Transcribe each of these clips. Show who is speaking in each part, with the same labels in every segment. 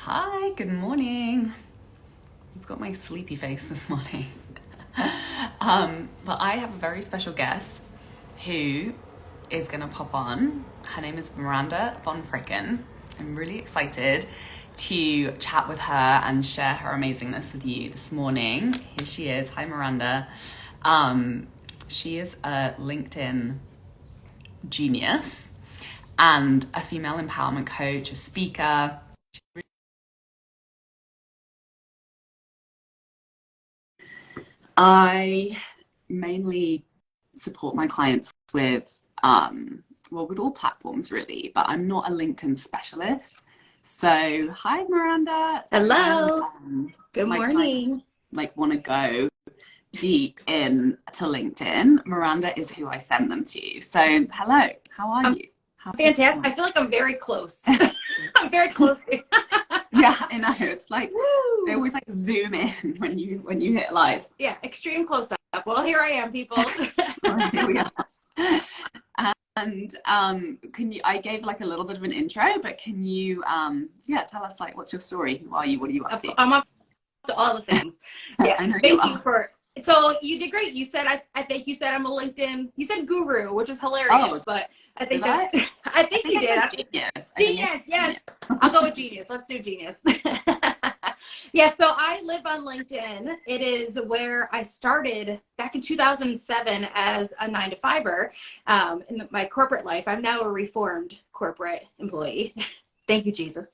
Speaker 1: Hi, good morning. You've got my sleepy face this morning. But I have a very special guest who is going to pop on. Her name is Miranda VonFricken. I'm really excited to chat with her and share her amazingness with you this morning. Here she is. Hi, Miranda. She is a LinkedIn genius and a female empowerment coach, a speaker. I mainly support my clients with, with all platforms really, but I'm not a LinkedIn specialist. So, hi Miranda. So when
Speaker 2: Hello. Good
Speaker 1: my clients
Speaker 2: morning.
Speaker 1: want to go deep in to LinkedIn, Miranda is who I send them to. So, hello. How are
Speaker 2: I'm
Speaker 1: you? How's your day
Speaker 2: fantastic.
Speaker 1: going?
Speaker 2: I feel like I'm very close. I'm very close to
Speaker 1: Yeah, I know. It's like they
Speaker 2: Woo!
Speaker 1: always like zoom in when you hit live.
Speaker 2: Yeah, extreme close up. Well, here I am, people.
Speaker 1: All right, here we are. And can you? I gave like a little bit of an intro, but can you, tell us like what's your story? Who are you? What are you up to?
Speaker 2: I'm up to all the things. Yeah,
Speaker 1: I know you
Speaker 2: thank you
Speaker 1: are.
Speaker 2: for. So you did great. You said I think you said I'm a LinkedIn. You said guru, which is
Speaker 1: Oh,
Speaker 2: hilarious, but I
Speaker 1: did
Speaker 2: think that
Speaker 1: I?
Speaker 2: I
Speaker 1: I
Speaker 2: think
Speaker 1: think
Speaker 2: you
Speaker 1: I
Speaker 2: did.
Speaker 1: said genius. I think I
Speaker 2: Genius,
Speaker 1: said genius.
Speaker 2: yes. I'll go with genius. Let's do genius. Yeah, so I live on LinkedIn. It is where I started back in 2007 as a 9 to 5er in my corporate life. I'm now a reformed corporate employee. Thank you, Jesus.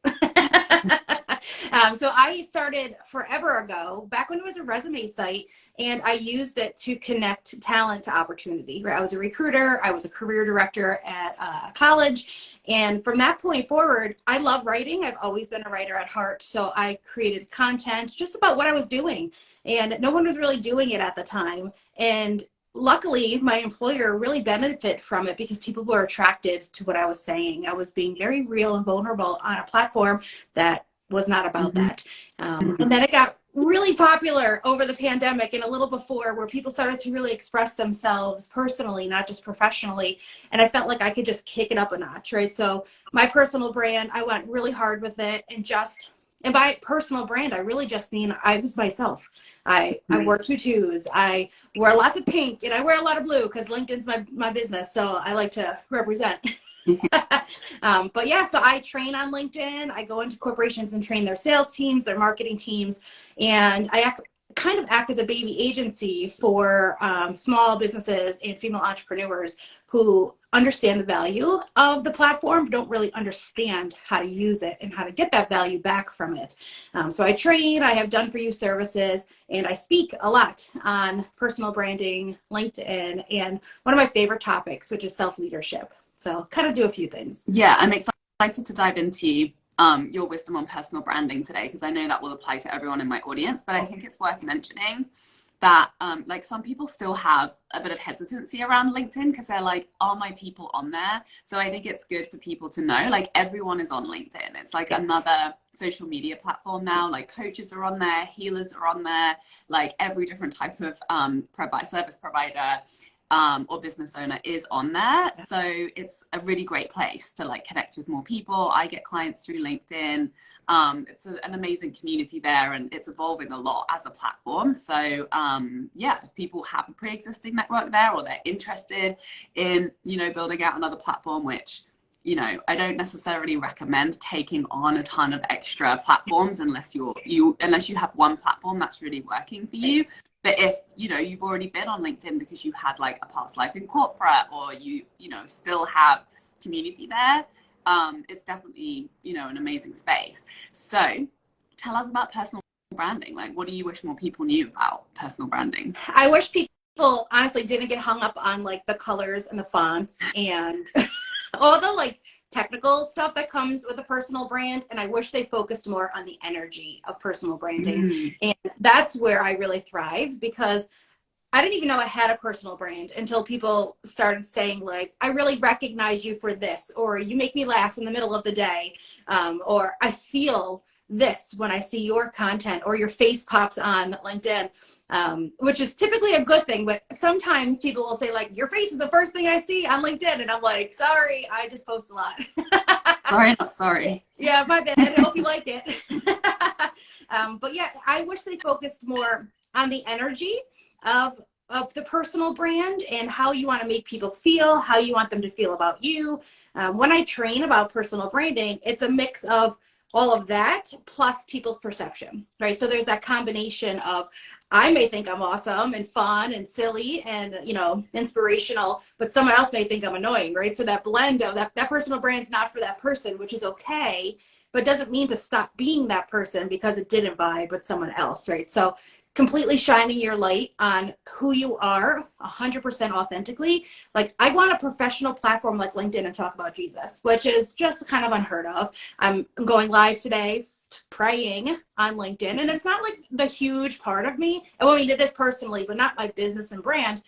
Speaker 2: So I started forever ago, back when it was a resume site, and I used it to connect talent to opportunity. Right? I was a recruiter. I was a career director at college. And from that point forward, I love writing. I've always been a writer at heart. So I created content just about what I was doing. And no one was really doing it at the time. And luckily, my employer really benefited from it because people were attracted to what I was saying. I was being very real and vulnerable on a platform that was not about
Speaker 1: Mhm,
Speaker 2: that. And
Speaker 1: mhm.
Speaker 2: then it got really popular over the pandemic and a little before, where people started to really express themselves personally, not just professionally. And I felt like I could just kick it up a notch, right? So my personal brand, I went really hard with it, and by personal brand, I really just mean I was myself. I wore tutus, I wear lots of pink, and I wear a lot of blue because LinkedIn's my business. So I like to represent. But yeah, so I train on LinkedIn. I go into corporations and train their sales teams, their marketing teams, and kind of act as a baby agency for small businesses and female entrepreneurs who understand the value of the platform, but don't really understand how to use it and how to get that value back from it. So I train, I have done for you services, and I speak a lot on personal branding, LinkedIn, and one of my favorite topics, which is self-leadership. So kind of do a few things.
Speaker 1: Yeah, I'm excited to dive into your wisdom on personal branding today because I know that will apply to everyone in my audience. But I think it's worth mentioning that like some people still have a bit of hesitancy around LinkedIn because they're like, are my people on there? So I think it's good for people to know like everyone is on LinkedIn. It's like
Speaker 2: Yeah.
Speaker 1: another social media platform now. Like coaches are on there, healers are on there, like every different type of service provider or business owner is on there. So it's a really great place to like connect with more people. I get clients through LinkedIn. It's an amazing community there and it's evolving a lot as a platform. So if people have a pre-existing network there or they're interested in, building out another platform, which I don't necessarily recommend taking on a ton of extra platforms unless unless you have one platform that's really working for you. But if you've already been on LinkedIn because you had like a past life in corporate or still have community there, it's definitely an amazing space. So tell us about personal branding. Like, what do you wish more people knew about personal branding?
Speaker 2: I wish people honestly didn't get hung up on like the colors and the fonts and all the like technical stuff that comes with a personal brand. And I wish they focused more on the energy of personal branding.
Speaker 1: Mm.
Speaker 2: And that's where I really thrive because I didn't even know I had a personal brand until people started saying like, I really recognize you for this, or you make me laugh in the middle of the day, or I feel this when I see your content, or your face pops on LinkedIn, which is typically a good thing. But sometimes people will say like, your face is the first thing I see on LinkedIn. And I'm like, sorry, I just post a lot.
Speaker 1: Sorry, not sorry.
Speaker 2: Yeah, my bad. I hope you like it. But yeah, I wish they focused more on the energy of the personal brand and how you want to make people feel, how you want them to feel about you. When I train about personal branding, it's a mix of all of that plus people's perception, right? So there's that combination of, I may think I'm awesome and fun and silly and, you know, inspirational, but someone else may think I'm annoying, right? So that blend of that personal brand's not for that person, which is okay, but doesn't mean to stop being that person because it didn't vibe with someone else, right? So completely shining your light on who you are 100% authentically. Like, I go on a professional platform like LinkedIn and talk about Jesus, which is just kind of unheard of. I'm going live today praying on LinkedIn, and it's not like the huge part of me. I mean, it is personally, but not my business and brand.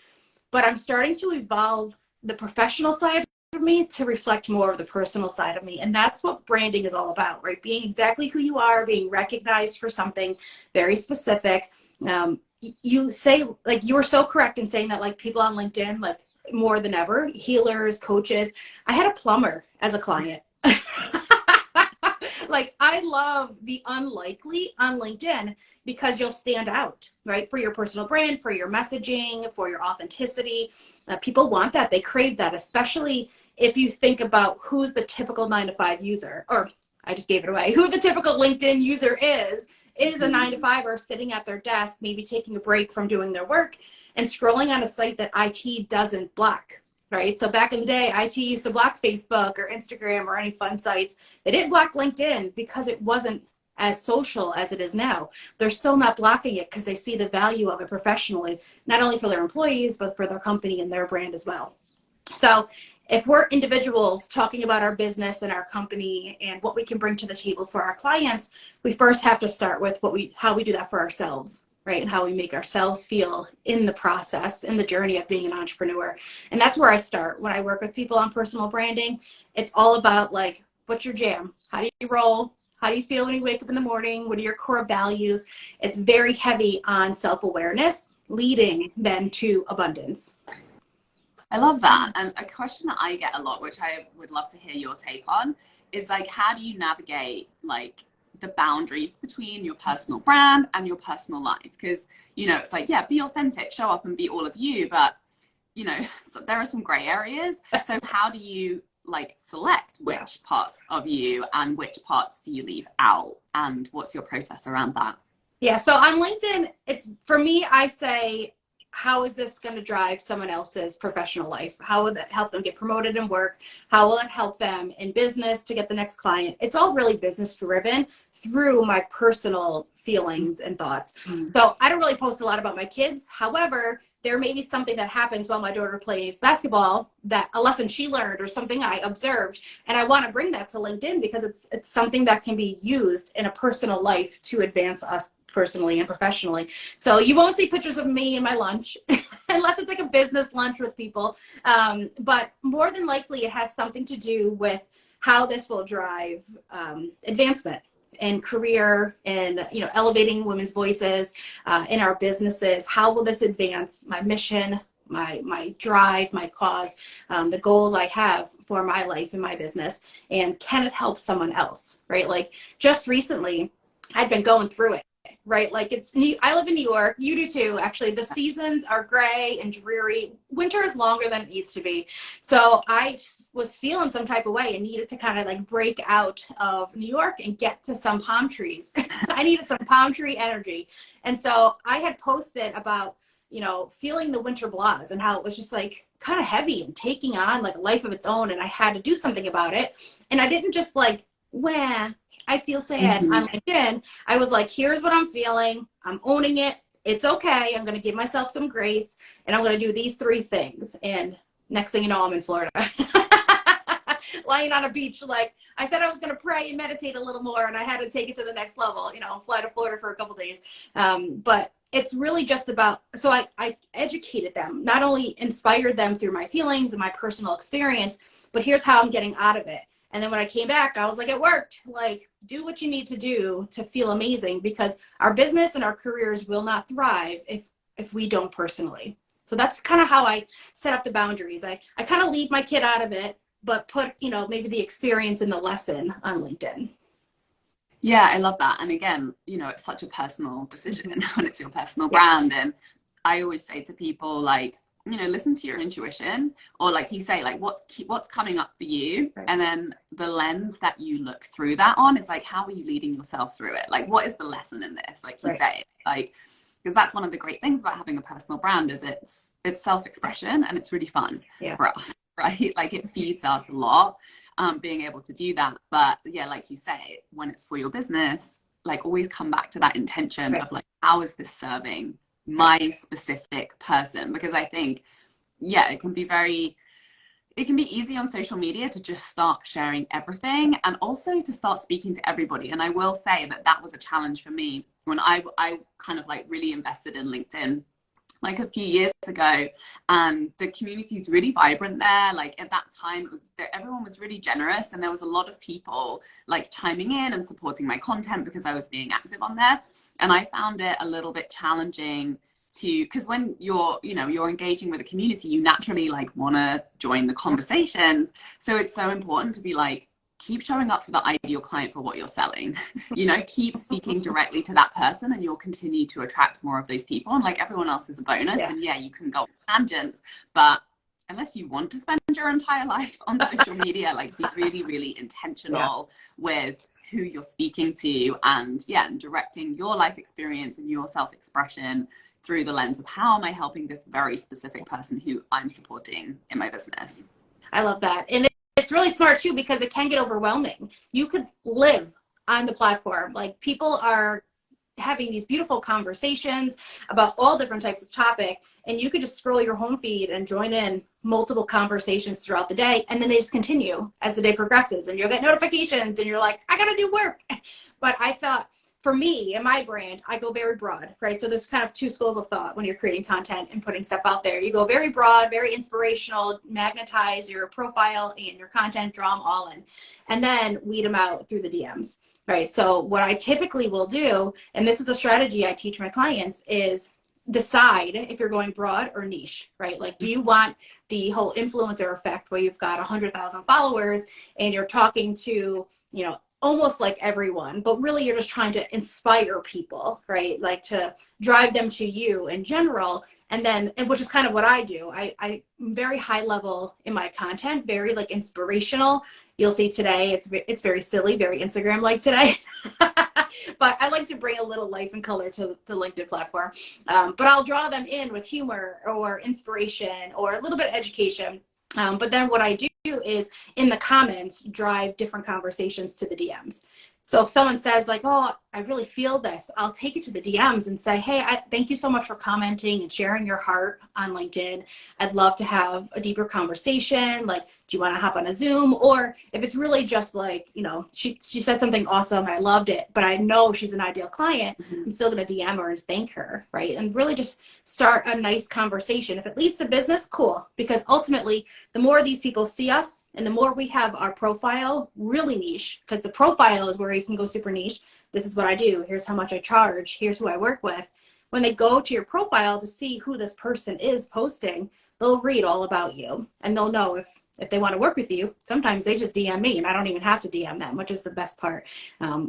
Speaker 2: But I'm starting to evolve the professional side of me to reflect more of the personal side of me. And that's what branding is all about, right? Being exactly who you are, being recognized for something very specific. You say, like, you were so correct in saying that, like, people on LinkedIn, like, more than ever, healers, coaches. I had a plumber as a client. Like, I love the unlikely on LinkedIn because you'll stand out, right? For your personal brand, for your messaging, for your authenticity. People want that. They crave that, especially if you think about who's the typical 9-to-5 user, or I just gave it away, who the typical LinkedIn user is a 9-to-5er sitting at their desk, maybe taking a break from doing their work and scrolling on a site that IT doesn't block. Right? So back in the day, IT used to block Facebook or Instagram or any fun sites. They didn't block LinkedIn because it wasn't as social as it is now. They're still not blocking it because they see the value of it professionally, not only for their employees, but for their company and their brand as well. So if we're individuals talking about our business and our company and what we can bring to the table for our clients, we first have to start with how we do that for ourselves. Right? And how we make ourselves feel in the process, in the journey of being an entrepreneur. And that's where I start when I work with people on personal branding. It's all about, like, what's your jam? How do you roll? How do you feel when you wake up in the morning? What are your core values? It's very heavy on self-awareness, leading then to abundance.
Speaker 1: I love that. And a question that I get a lot, which I would love to hear your take on, is, like, how do you navigate, like, the boundaries between your personal brand and your personal life? Because, you know, it's like, yeah, be authentic, show up and be all of you, but, you know, so there are some gray areas. So how do you, like, select which parts of you and which parts do you leave out, and what's your process around that?
Speaker 2: Yeah, so on LinkedIn, it's, for me, I say, how is this going to drive someone else's professional life? How will that help them get promoted in work? How will it help them in business to get the next client? It's all really business driven through my personal feelings and thoughts. So I don't really post a lot about my kids. However, there may be something that happens while my daughter plays basketball, that a lesson she learned or something I observed, and I want to bring that to LinkedIn because it's something that can be used in a personal life to advance us personally and professionally. So you won't see pictures of me in my lunch unless it's like a business lunch with people. But more than likely it has something to do with how this will drive advancement and career and, you know, elevating women's voices in our businesses. How will this advance my mission, my drive, my cause, the goals I have for my life and my business? And can it help someone else, right? Like, just recently, I'd been going through it. Right? Like, I live in New York. You do too. Actually, the seasons are gray and dreary. Winter is longer than it needs to be. So I was feeling some type of way and needed to kind of, like, break out of New York and get to some palm trees. I needed some palm tree energy. And so I had posted about, you know, feeling the winter blahs and how it was just, like, kind of heavy and taking on, like, a life of its own. And I had to do something about it. And I didn't just, like, wah, I feel sad on LinkedIn. I was like, here's what I'm feeling. I'm owning it. It's okay. I'm going to give myself some grace, and I'm going to do these 3 things. And next thing you know, I'm in Florida, lying on a beach. Like, I said I was going to pray and meditate a little more, and I had to take it to the next level, you know, fly to Florida for a couple days. But it's really just about, so I educated them, not only inspired them through my feelings and my personal experience, but here's how I'm getting out of it. And then when I came back, I was like, it worked. Like, do what you need to do to feel amazing, because our business and our careers will not thrive if we don't personally. So that's kind of how I set up the boundaries. I kind of leave my kid out of it, but put, you know, maybe the experience and the lesson on LinkedIn.
Speaker 1: Yeah, I love that. And again, you know, it's such a personal decision when it's your personal
Speaker 2: Yeah.
Speaker 1: brand. And I always say to people, like, you know, listen to your intuition, or like you say, like what's coming up for you,
Speaker 2: Right.
Speaker 1: and then the lens that you look through that on is like, how are you leading yourself through it? Like, what is the lesson in this? Like you
Speaker 2: Right.
Speaker 1: say, like, because that's one of the great things about having a personal brand is it's self-expression, and it's really fun
Speaker 2: Yeah.
Speaker 1: for us, right? Like it feeds us a lot, being able to do that. But yeah, like you say, when it's for your business, like always come back to that intention
Speaker 2: Right.
Speaker 1: of like, how is this serving
Speaker 2: Right.
Speaker 1: my specific person? Because I think, yeah, it can be easy on social media to just start sharing everything, and also to start speaking to everybody. And I will say that that was a challenge for me when I kind of like really invested in LinkedIn like a few years ago, and the community is really vibrant there. Like at that time, everyone was really generous, and there was a lot of people like chiming in and supporting my content because I was being active on there. And I found it a little bit challenging to, because when you're engaging with a community, you naturally like want to join the conversations. So it's so important to be like, keep showing up for the ideal client for what you're selling. You know, keep speaking directly to that person, and you'll continue to attract more of those people. And like everyone else is a bonus.
Speaker 2: Yeah.
Speaker 1: And yeah, you can go on tangents, but unless you want to spend your entire life on social media, like be really, really intentional with who you're speaking to, and yeah, and directing your life experience and your self-expression through the lens of how am I helping this very specific person who I'm supporting in my business.
Speaker 2: I love that. And it's really smart too, because it can get overwhelming. You could live on the platform. Like people are having these beautiful conversations about all different types of topic, and you could just scroll your home feed and join in multiple conversations throughout the day, and then they just continue as the day progresses, and you'll get notifications and you're like, I gotta do work. But I thought, for me and my brand, I go very broad, right? So there's kind of two schools of thought when you're creating content and putting stuff out there. You go very broad, very inspirational, magnetize your profile and your content, draw them all in, and then weed them out through the DMs, right? So what I typically will do, and this is a strategy I teach my clients, is decide if you're going broad or niche, right? Like, do you want the whole influencer effect where you've got 100,000 followers and you're talking to, you know, almost like everyone, but really you're just trying to inspire people, right? Like to drive them to you in general. And then, and which is kind of what I do. I'm very high level in my content, very like inspirational. You'll see today, it's very silly, very Instagram like today. But I like to bring a little life and color to the LinkedIn platform. But I'll draw them in with humor or inspiration or a little bit of education. But then what I do is in the comments, drive different conversations to the DMs. So if someone says like, oh, I really feel this, I'll take it to the DMs and say, hey, thank you so much for commenting and sharing your heart on LinkedIn. I'd love to have a deeper conversation. Like, do you want to hop on a Zoom? Or if it's really just like, you know, she said something awesome and I loved it, but I know she's an ideal client, I'm still going to DM her and thank her, right? And really just start a nice conversation. If it leads to business, cool. Because ultimately, the more these people see us and the more we have our profile really niche, because the profile is where you can go super niche. This is what I do. Here's how much I charge. Here's who I work with. When they go to your profile to see who this person is posting, they'll read all about you and they'll know if they want to work with you. Sometimes they just DM me and I don't even have to DM them, which is the best part,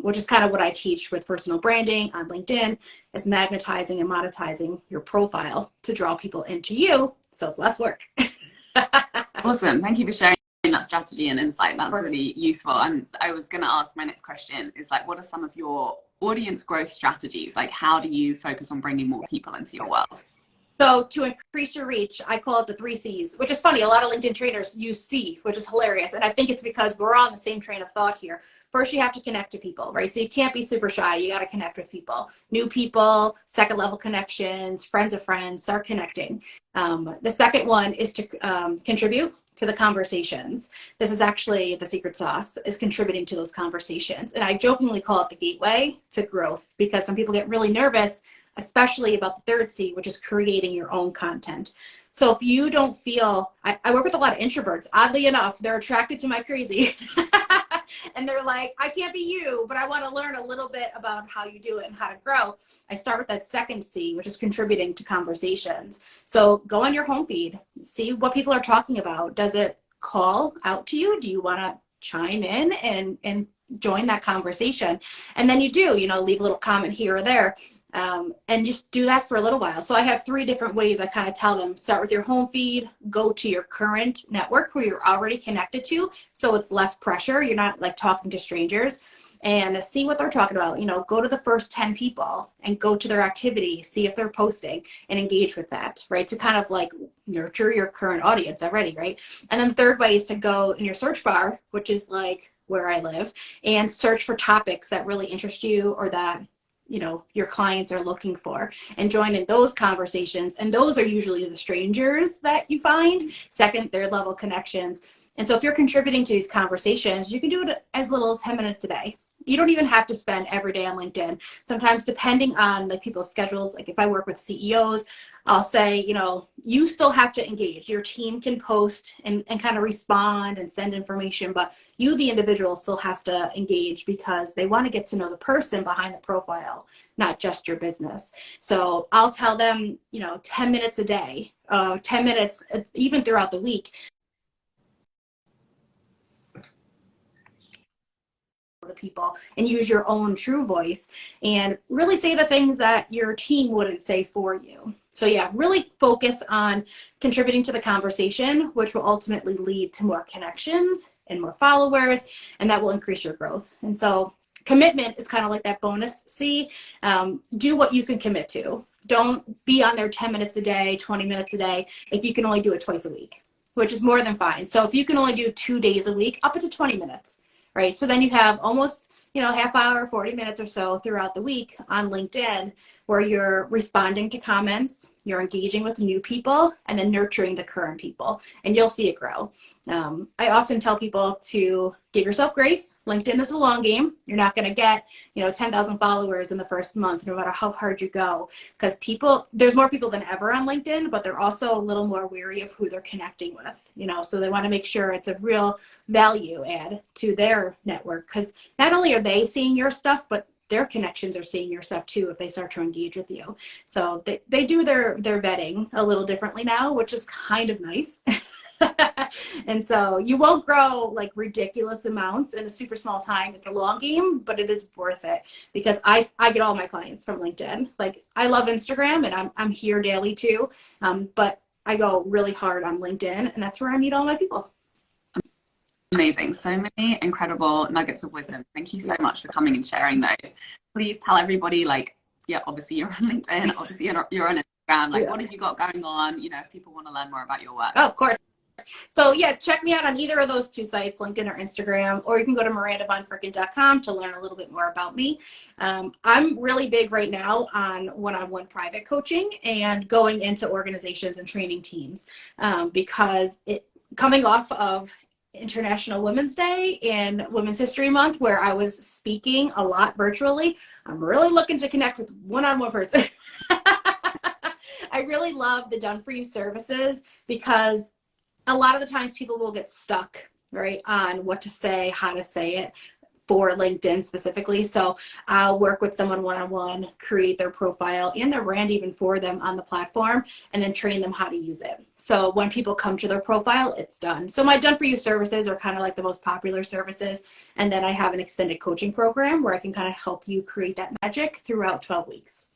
Speaker 2: which is kind of what I teach with personal branding on LinkedIn, is magnetizing and monetizing your profile to draw people into you so it's less work.
Speaker 1: Awesome. Thank you for sharing that strategy and insight. That's really useful. And I was going to ask, my next question is like, what are some of your audience growth strategies? Like, how do you focus on bringing more people into your world?
Speaker 2: So to increase your reach, I call it the 3 C's, which is funny. A lot of LinkedIn trainers use C, which is hilarious. And I think it's because we're on the same train of thought here. First, you have to connect to people, right? So you can't be super shy. You got to connect with people, new people, second level connections, friends of friends, start connecting. The second one is to contribute to the conversations. This is actually the secret sauce, is contributing to those conversations. And I jokingly call it the gateway to growth, because some people get really nervous, especially about the third C, which is creating your own content. So if you don't feel, I work with a lot of introverts, oddly enough, they're attracted to my crazy. And they're like, I can't be you, but I want to learn a little bit about how you do it and how to grow. I start with that second C, which is contributing to conversations. So go on your home feed, see what people are talking about. Does it call out to you? Do you want to chime in and join that conversation. And then you do, leave a little comment here or there. And just do that for a little while. So I have 3 different ways I kind of tell them. Start with your home feed, go to your current network who you're already connected to, so it's less pressure. You're not like talking to strangers, and see what they're talking about. Go to the first 10 people and go to their activity, see if they're posting, and engage with that, right? To kind of like nurture your current audience already, right? And then the third way is to go in your search bar, which is like where I live, and search for topics that really interest you or that your clients are looking for, and join in those conversations. And those are usually the strangers that you find, second, third level connections. And so if you're contributing to these conversations, you can do it as little as 10 minutes a day. You don't even have to spend every day on LinkedIn. Sometimes, depending on like people's schedules, like if I work with CEOs, I'll say, you still have to engage. Your team can post and kind of respond and send information, but you, the individual, still has to engage because they want to get to know the person behind the profile, not just your business. So I'll tell them, 10 minutes a day, 10 minutes, even throughout the week. The people, and use your own true voice and really say the things that your team wouldn't say for you. So yeah, really focus on contributing to the conversation, which will ultimately lead to more connections and more followers, and that will increase your growth. And so commitment is kind of like that bonus C. Do what you can commit to. Don't be on there 10 minutes a day, 20 minutes a day if you can only do it twice a week, which is more than fine. So if you can only do 2 days a week, up to 20 minutes. Right. So then you have almost, half hour, 40 minutes or so throughout the week on LinkedIn where you're responding to comments, you're engaging with new people, and then nurturing the current people, and you'll see it grow. I often tell people to give yourself grace. LinkedIn is a long game. You're not going to get, 10,000 followers in the first month, no matter how hard you go, because there's more people than ever on LinkedIn, but they're also a little more wary of who they're connecting with, so they want to make sure it's a real value add to their network, because not only are they seeing your stuff, but their connections are seeing your stuff too if they start to engage with you. So they do their vetting a little differently now, which is kind of nice. And so you won't grow like ridiculous amounts in a super small time. It's a long game, but it is worth it because I get all my clients from LinkedIn. Like I love Instagram and I'm here daily too. But I go really hard on LinkedIn, and that's where I meet all my people.
Speaker 1: Amazing. So many incredible nuggets of wisdom. Thank you so much for coming and sharing those. Please tell everybody, obviously you're on LinkedIn, obviously you're on Instagram, what have you got going on, if people want to learn more about your work?
Speaker 2: Oh, of course. So yeah, check me out on either of those 2 sites, LinkedIn or Instagram, or you can go to MirandaVonFricken.com to learn a little bit more about me. I'm really big right now on one-on-one private coaching and going into organizations and training teams because coming off of International Women's Day and Women's History Month, where I was speaking a lot virtually, I'm really looking to connect with one-on-one person. I really love the done for you services because a lot of the times people will get stuck, right, on what to say, how to say it for LinkedIn specifically. So I'll work with someone one-on-one, create their profile and their brand even for them on the platform, and then train them how to use it. So when people come to their profile, it's done. So my done for you services are kind of like the most popular services. And then I have an extended coaching program where I can kind of help you create that magic throughout 12 weeks.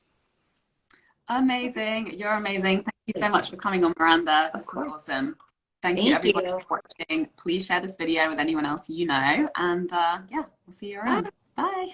Speaker 1: Amazing. You're amazing. Thank you so much for coming on, Miranda. This is awesome. Thank you everybody for watching. Please share this video with anyone else you know. And yeah, we'll see you around. Bye.